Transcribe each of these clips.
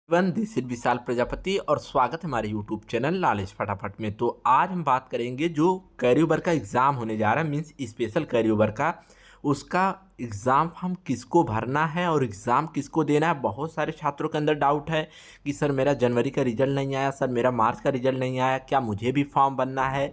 This is विशाल प्रजापति और स्वागत है हमारे यूट्यूब चैनल नॉलेज फटाफट में। तो आज हम बात करेंगे जो कैरियर का एग्ज़ाम होने जा रहा है, मीन्स स्पेशल कैरियर का, उसका एग्ज़ाम हम किसको भरना है और एग्ज़ाम किसको देना है। बहुत सारे छात्रों के अंदर डाउट है कि सर मेरा जनवरी का रिजल्ट नहीं आया, सर मेरा मार्च का रिजल्ट नहीं आया, क्या मुझे भी फॉर्म भरना है?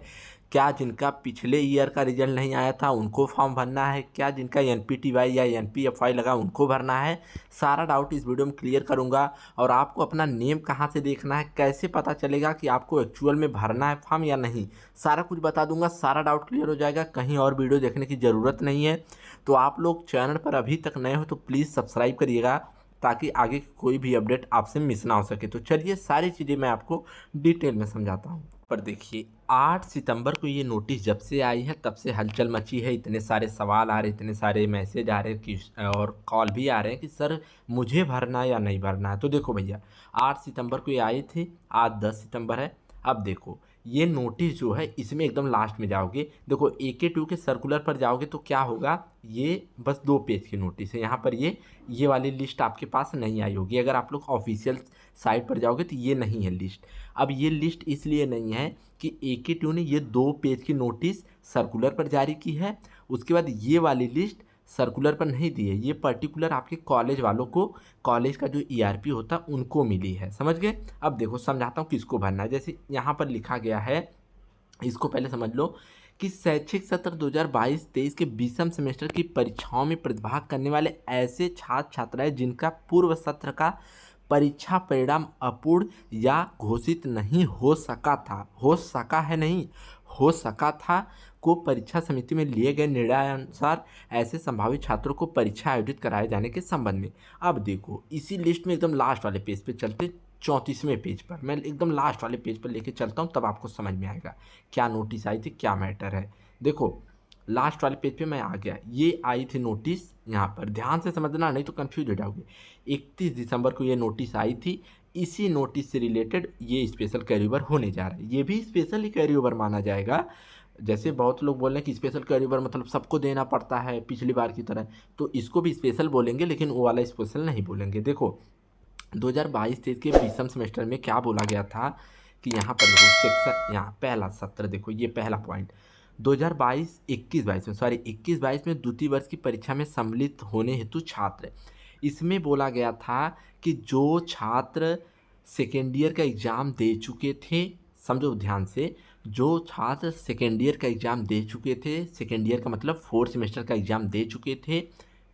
क्या जिनका पिछले ईयर का रिजल्ट नहीं आया था उनको फॉर्म भरना है? क्या जिनका NPTY या NPFY लगा उनको भरना है? सारा डाउट इस वीडियो में क्लियर करूंगा। और आपको अपना नेम कहाँ से देखना है, कैसे पता चलेगा कि आपको एक्चुअल में भरना है फॉर्म या नहीं, सारा कुछ बता दूंगा। सारा डाउट क्लियर हो जाएगा, कहीं और वीडियो देखने की ज़रूरत नहीं है। तो आप लोग चैनल पर अभी तक नए हो तो प्लीज़ सब्सक्राइब करिएगा ताकि आगे कोई भी अपडेट आपसे मिस ना हो सके। तो चलिए सारी चीज़ें मैं आपको डिटेल में समझाता हूँ। पर देखिए 8 सितंबर को ये नोटिस जब से आई है तब से हलचल मची है। इतने सारे सवाल आ रहे, इतने सारे मैसेज आ रहे कि और कॉल भी आ रहे हैं कि सर मुझे भरना है या नहीं भरना है। तो देखो भैया 8 सितंबर को ये आई थी, आज 10 सितंबर है। अब देखो ये नोटिस जो है इसमें एकदम लास्ट में जाओगे, देखो AK2 के सर्कुलर पर जाओगे तो क्या होगा, ये बस 2 पेज की नोटिस है। यहाँ पर ये वाली लिस्ट आपके पास नहीं आई होगी। अगर आप लोग ऑफिशियल साइट पर जाओगे तो ये नहीं है लिस्ट। अब ये लिस्ट इसलिए नहीं है कि AK2 ने ये 2 पेज की नोटिस सर्कुलर पर जारी की है, उसके बाद ये वाली लिस्ट सर्कुलर पर नहीं दी है। ये पर्टिकुलर आपके कॉलेज वालों को, कॉलेज का जो ERP होता है उनको मिली है, समझ गए। अब देखो समझाता हूँ किसको भरना है। जैसे यहाँ पर लिखा गया है, इसको पहले समझ लो कि शैक्षिक सत्र 2022-23 के 20वीं सेमेस्टर की परीक्षाओं में प्रतिभाग करने वाले ऐसे छात्र छात्राएं जिनका पूर्व सत्र का परीक्षा परिणाम अपूर्ण या घोषित नहीं हो सका था, हो सका था, को परीक्षा समिति में लिए गए निर्णय अनुसार ऐसे संभावित छात्रों को परीक्षा आयोजित कराए जाने के संबंध में। अब देखो इसी लिस्ट में एकदम लास्ट वाले पेज पे चलते, 34वें पेज पर मैं एकदम लास्ट वाले पेज पर लेके चलता हूँ, तब आपको समझ में आएगा क्या नोटिस आई थी, क्या मैटर है। देखो लास्ट वाले पेज पे मैं आ गया, ये आई थी नोटिस। यहाँ पर ध्यान से समझना नहीं तो कंफ्यूज हो जाओगे। 31 दिसंबर को ये नोटिस आई थी। इसी नोटिस से रिलेटेड ये स्पेशल कैरियर होने जा रहा है। ये भी स्पेशल ही कैरियर माना जाएगा। जैसे बहुत लोग बोल रहे हैं कि स्पेशल कैरियर मतलब सबको देना पड़ता है पिछली बार की तरह, तो इसको भी स्पेशल बोलेंगे लेकिन वो वाला स्पेशल नहीं बोलेंगे। देखो 2022-23 के 20वीं सेमेस्टर में क्या बोला गया था कि यहाँ पर देखो सेक्शन, यहाँ पहला सत्र देखो, ये पहला पॉइंट 2022-21-22 में, सॉरी 21-22 में द्वितीय वर्ष की परीक्षा में सम्मिलित होने हेतु छात्र, इसमें बोला गया था कि जो छात्र सेकेंड ईयर का एग्ज़ाम दे चुके थे, समझो ध्यान से, जो छात्र सेकेंड ईयर का एग्ज़ाम दे चुके थे, सेकेंड ईयर का मतलब 4th सेमेस्टर का एग्ज़ाम दे चुके थे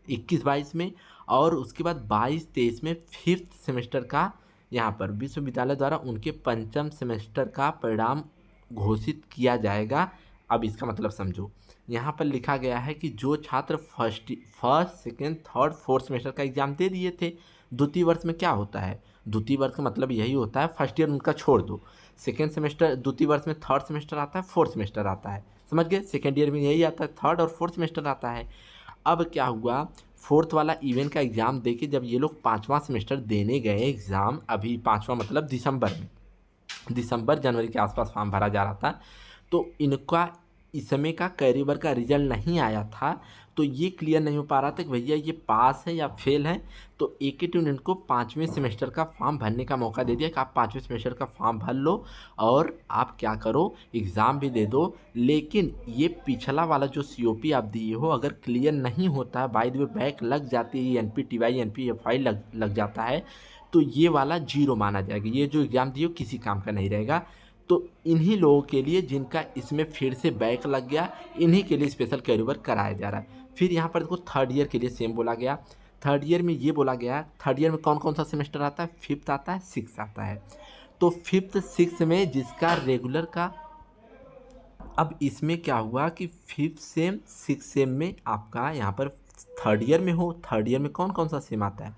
21-22 में, और उसके बाद 22-23 में 5th सेमेस्टर का यहाँ पर विश्वविद्यालय द्वारा उनके 5म सेमेस्टर का परिणाम घोषित किया जाएगा। अब इसका मतलब समझो, यहाँ पर लिखा गया है कि जो छात्र first, second, third, fourth semester का एग्ज़ाम दे दिए थे, द्वितीय वर्ष में क्या होता है, द्वितीय वर्ष का मतलब यही होता है, फर्स्ट ईयर उनका छोड़ दो, सेकेंड सेमेस्टर, द्वितीय वर्ष में थर्ड सेमेस्टर आता है, फोर्थ सेमेस्टर आता है, समझ गए। सेकेंड ईयर में यही आता है, थर्ड और फोर्थ सेमेस्टर आता है। अब क्या हुआ, फोर्थ वाला इवेंट का एग्ज़ाम दे के जब ये लोग 5वां सेमेस्टर देने गए एग्ज़ाम, अभी 5वां मतलब दिसंबर में, दिसंबर जनवरी के आसपास फॉर्म भरा जा रहा था, तो इनका इस समय का कैरियर का रिजल्ट नहीं आया था, तो ये क्लियर नहीं हो पा रहा था कि भैया ये पास है या फेल है। तो AK2 ने इनको 5वें सेमेस्टर का फॉर्म भरने का मौका दे दिया कि आप 5वें सेमेस्टर का फॉर्म भर लो और आप क्या करो, एग्ज़ाम भी दे दो, लेकिन ये पिछला वाला जो COP आप दिए हो अगर क्लियर नहीं होता है, बाय द वे बैक लग जाती है, NPTY NPFY लग जाता है, तो ये वाला जीरो माना जाएगा, ये जो एग्ज़ाम दिए हो किसी काम का नहीं रहेगा। तो इन्हीं लोगों के लिए जिनका इसमें फिर से बैक लग गया, इन्हीं के लिए स्पेशल कैरियर कराया जा रहा है। फिर यहाँ पर देखो थर्ड ईयर के लिए सेम बोला गया। थर्ड ईयर में ये बोला गया, थर्ड ईयर में कौन कौन सा सेमेस्टर आता है, 5th आता है, 6th आता है। तो 5th 6th में जिसका रेगुलर का, अब इसमें क्या हुआ कि 5th सेम 6th सेम में आपका यहाँ पर थर्ड ईयर में हो, थर्ड ईयर में कौन कौन सा सेम आता है,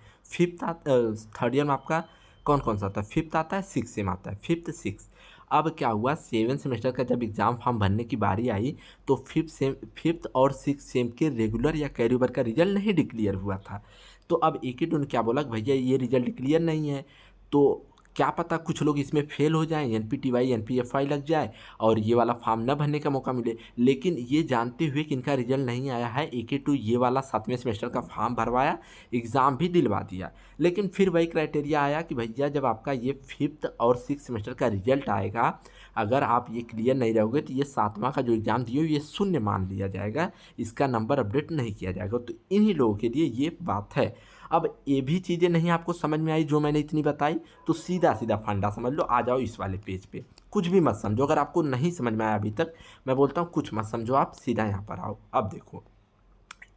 थर्ड ईयर में आपका कौन कौन सा आता है, 5th आता है, 6th सेम आता है, 5th 6th। अब क्या हुआ, 7th सेमेस्टर का जब एग्ज़ाम फॉर्म भरने की बारी आई तो 5th और 6th सेम के रेगुलर या कैरियर का रिजल्ट नहीं डिक्लेयर हुआ था। तो अब AK2 ने क्या बोला कि भैया ये रिजल्ट डिक्लेयर नहीं है, तो क्या पता कुछ लोग इसमें फेल हो जाएं, NPTY NPFI लग जाए और ये वाला फॉर्म न भरने का मौका मिले। लेकिन ये जानते हुए कि इनका रिजल्ट नहीं आया है, AK2 ये वाला 7वें सेमेस्टर का फॉर्म भरवाया, एग्ज़ाम भी दिलवा दिया। लेकिन फिर वही क्राइटेरिया आया कि भैया जब आपका ये 5th और 6th सेमेस्टर का रिजल्ट आएगा, अगर आप ये क्लियर नहीं रहोगे तो ये 7वां का जो एग्ज़ाम दिए हो ये शून्य मान लिया जाएगा, इसका नंबर अपडेट नहीं किया जाएगा। तो इन्हीं लोगों के लिए ये बात है। अब ये भी चीज़ें नहीं आपको समझ में आई जो मैंने इतनी बताई, तो सीधा सीधा फंडा समझ लो, आ जाओ इस वाले पेज पे। कुछ भी मत समझो, अगर आपको नहीं समझ में आया अभी तक, मैं बोलता हूँ कुछ मत समझो, आप सीधा यहाँ पर आओ। अब देखो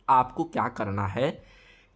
आपको क्या करना है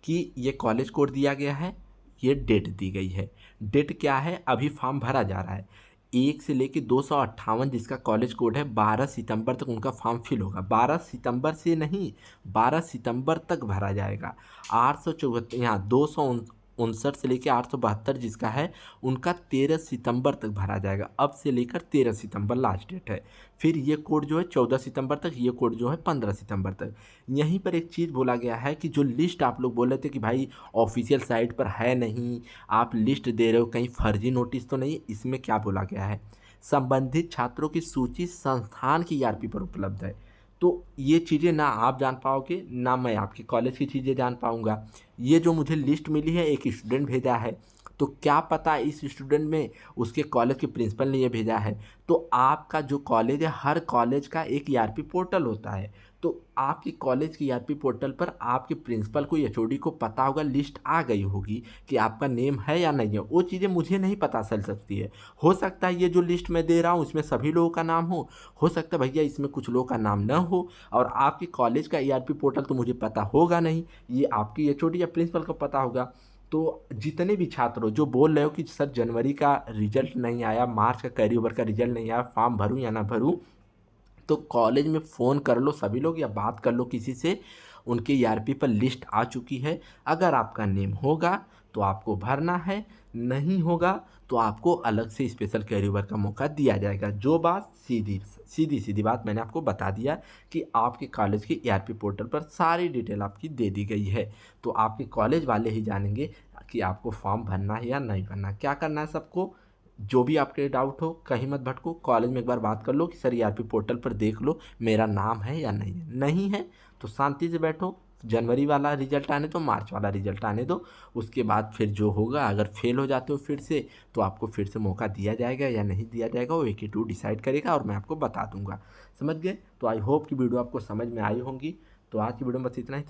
कि ये कॉलेज कोड दिया गया है, ये डेट दी गई है। डेट क्या है, अभी फॉर्म भरा जा रहा है। 1 से लेके 258 जिसका कॉलेज कोड है, 12 सितंबर तक उनका फॉर्म फिल होगा। 12 सितंबर से नहीं, 12 सितंबर तक भरा जाएगा। 874 यहाँ 259 से लेके 872 जिसका है, उनका 13 सितंबर तक भरा जाएगा। अब से लेकर 13 सितंबर लास्ट डेट है। फिर ये कोड जो है 14 सितंबर तक, ये कोड जो है 15 सितंबर तक। यहीं पर एक चीज़ बोला गया है कि जो लिस्ट आप लोग बोल रहे थे कि भाई ऑफिशियल साइट पर है नहीं, आप लिस्ट दे रहे हो, कहीं फर्जी नोटिस तो नहीं, इसमें क्या बोला गया है, संबंधित छात्रों की सूची संस्थान की ERP पर उपलब्ध है। तो ये चीज़ें ना आप जान पाओगे, ना मैं आपके कॉलेज की चीज़ें जान पाऊँगा। ये जो मुझे लिस्ट मिली है, एक स्टूडेंट भेजा है, तो क्या पता इस स्टूडेंट में उसके कॉलेज के प्रिंसिपल ने ये भेजा है। तो आपका जो कॉलेज है, हर कॉलेज का एक ERP पोर्टल होता है। तो आपके कॉलेज के ERP पोर्टल पर आपके प्रिंसिपल को, HOD को पता होगा, लिस्ट आ गई होगी कि आपका नेम है या नहीं है। वो चीज़ें मुझे नहीं पता चल सकती है। हो सकता है ये जो लिस्ट मैं दे रहा हूँ इसमें सभी लोगों का नाम हो सकता है भैया इसमें कुछ लोगों का नाम न हो, और आपके कॉलेज का ERP पोर्टल तो मुझे पता होगा नहीं, ये आपकी HOD या प्रिंसिपल को पता होगा। तो जितने भी छात्र हो जो बोल रहे हो कि सर जनवरी का रिजल्ट नहीं आया, मार्च का कैरी ओवर का रिजल्ट नहीं आया, फॉर्म भरूं या ना भरूं, तो कॉलेज में फ़ोन कर लो सभी लोग, या बात कर लो किसी से, उनके ERP पर लिस्ट आ चुकी है। अगर आपका नेम होगा तो आपको भरना है, नहीं होगा तो आपको अलग से स्पेशल कैरी ओवर का मौका दिया जाएगा। जो बात सीधी सीधी बात मैंने आपको बता दिया कि आपके कॉलेज के ERP पोर्टल पर सारी डिटेल आपकी दे दी गई है। तो आपके कॉलेज वाले ही जानेंगे कि आपको फॉर्म भरना है या नहीं भरना। क्या करना है सबको, जो भी आपके डाउट हो कहीं मत भटको, कॉलेज में एक बार बात कर लो कि सर ERP पोर्टल पर देख लो मेरा नाम है या नहीं है। नहीं है तो शांति से बैठो, जनवरी वाला रिजल्ट आने दो, मार्च वाला रिजल्ट आने दो, उसके बाद फिर जो होगा, अगर फेल हो जाते हो फिर से, तो आपको फिर से मौका दिया जाएगा या नहीं दिया जाएगा, वो AK2 डिसाइड करेगा और मैं आपको बता दूंगा। समझ गए? तो आई होप कि वीडियो आपको समझ में आई होंगी। तो आज की वीडियो में बस इतना ही।